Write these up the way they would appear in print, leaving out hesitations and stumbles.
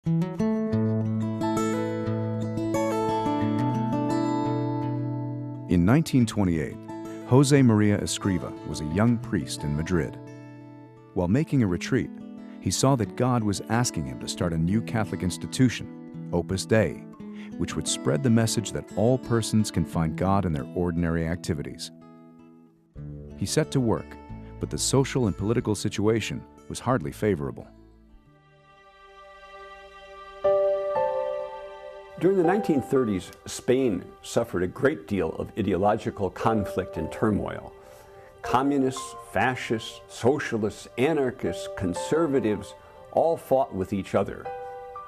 In 1928, Josemaria Escriva was a young priest in Madrid. While making a retreat, he saw that God was asking him to start a new Catholic institution, Opus Dei, which would spread the message that all persons can find God in their ordinary activities. He set to work, but the social and political situation was hardly favorable. During the 1930s, Spain suffered a great deal of ideological conflict and turmoil. Communists, fascists, socialists, anarchists, conservatives all fought with each other.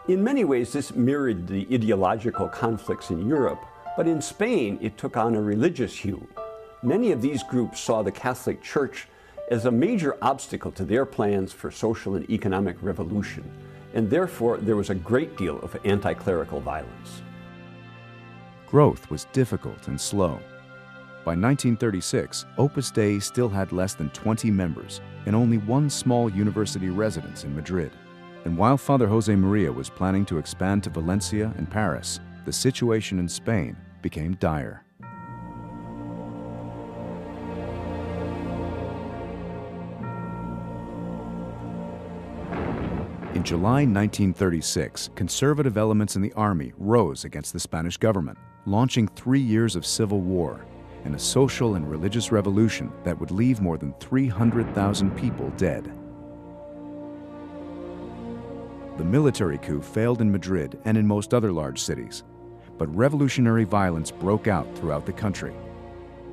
In many ways, this mirrored the ideological conflicts in Europe, but in Spain, it took on a religious hue. Many of these groups saw the Catholic Church as a major obstacle to their plans for social and economic revolution, and therefore there was a great deal of anti-clerical violence. Growth was difficult and slow. By 1936, Opus Dei still had less than 20 members and only one small university residence in Madrid. And while Father Josemaria was planning to expand to Valencia and Paris, the situation in Spain became dire. In July 1936, conservative elements in the army rose against the Spanish government, launching 3 years of civil war and a social and religious revolution that would leave more than 300,000 people dead. The military coup failed in Madrid and in most other large cities, but revolutionary violence broke out throughout the country.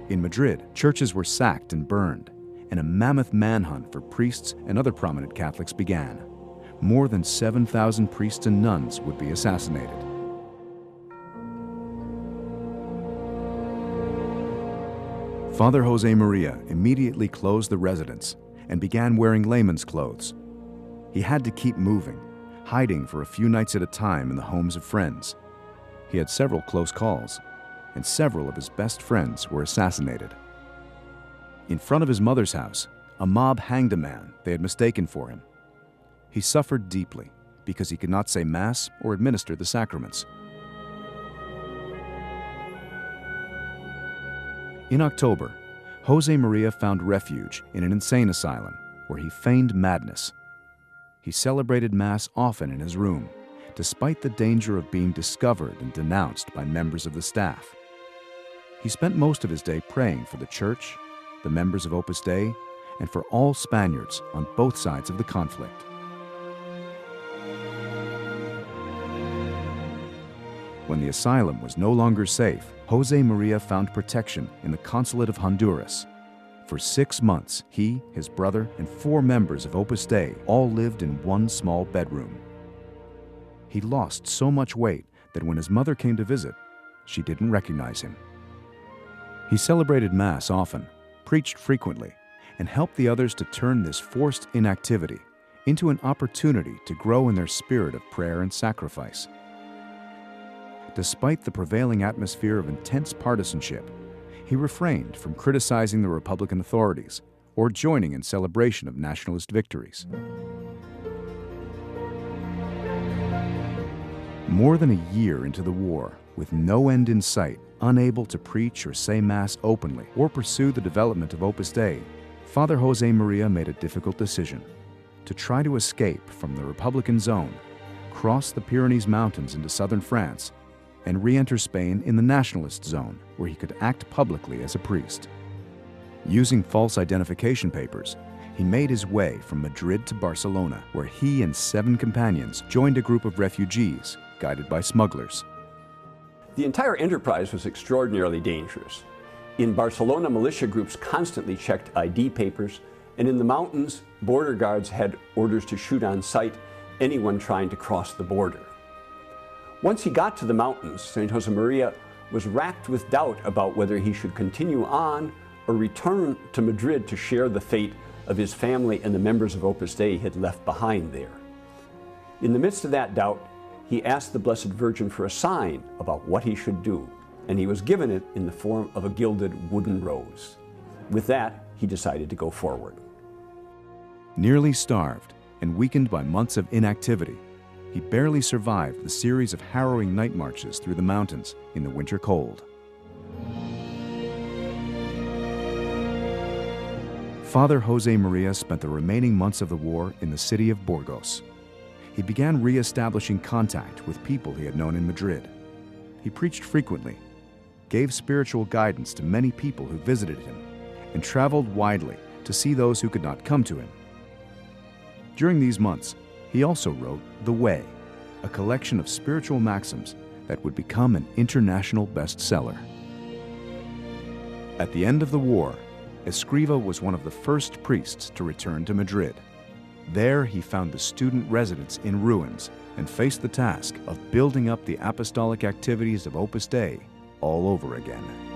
In Madrid, churches were sacked and burned, and a mammoth manhunt for priests and other prominent Catholics began. More than 7,000 priests and nuns would be assassinated. Father Josemaria immediately closed the residence and began wearing layman's clothes. He had to keep moving, hiding for a few nights at a time in the homes of friends. He had several close calls, and several of his best friends were assassinated. In front of his mother's house, a mob hanged a man they had mistaken for him. He suffered deeply because he could not say Mass or administer the sacraments. In October, Josemaria found refuge in an insane asylum where he feigned madness. He celebrated Mass often in his room, despite the danger of being discovered and denounced by members of the staff. He spent most of his day praying for the Church, the members of Opus Dei, and for all Spaniards on both sides of the conflict. When the asylum was no longer safe, Josemaria found protection in the consulate of Honduras. For 6 months, he, his brother, and 4 members of Opus Dei all lived in one small bedroom. He lost so much weight that when his mother came to visit, she didn't recognize him. He celebrated Mass often, preached frequently, and helped the others to turn this forced inactivity into an opportunity to grow in their spirit of prayer and sacrifice. Despite the prevailing atmosphere of intense partisanship, he refrained from criticizing the Republican authorities or joining in celebration of nationalist victories. More than a year into the war, with no end in sight, unable to preach or say Mass openly or pursue the development of Opus Dei, Father Josemaria made a difficult decision: to try to escape from the Republican zone, cross the Pyrenees Mountains into southern France, and re-enter Spain in the nationalist zone, where he could act publicly as a priest. Using false identification papers, he made his way from Madrid to Barcelona, where he and 7 companions joined a group of refugees guided by smugglers. The entire enterprise was extraordinarily dangerous. In Barcelona, militia groups constantly checked ID papers, and in the mountains, border guards had orders to shoot on sight anyone trying to cross the border. Once he got to the mountains, St. Josemaria was racked with doubt about whether he should continue on or return to Madrid to share the fate of his family and the members of Opus Dei he had left behind there. In the midst of that doubt, he asked the Blessed Virgin for a sign about what he should do, and he was given it in the form of a gilded wooden rose. With that, he decided to go forward. Nearly starved and weakened by months of inactivity, he barely survived the series of harrowing night marches through the mountains in the winter cold. Father Josemaria spent the remaining months of the war in the city of Burgos. He began re-establishing contact with people he had known in Madrid. He preached frequently, gave spiritual guidance to many people who visited him, and traveled widely to see those who could not come to him. During these months, he also wrote The Way, a collection of spiritual maxims that would become an international bestseller. At the end of the war, Escriva was one of the first priests to return to Madrid. There he found the student residence in ruins and faced the task of building up the apostolic activities of Opus Dei all over again.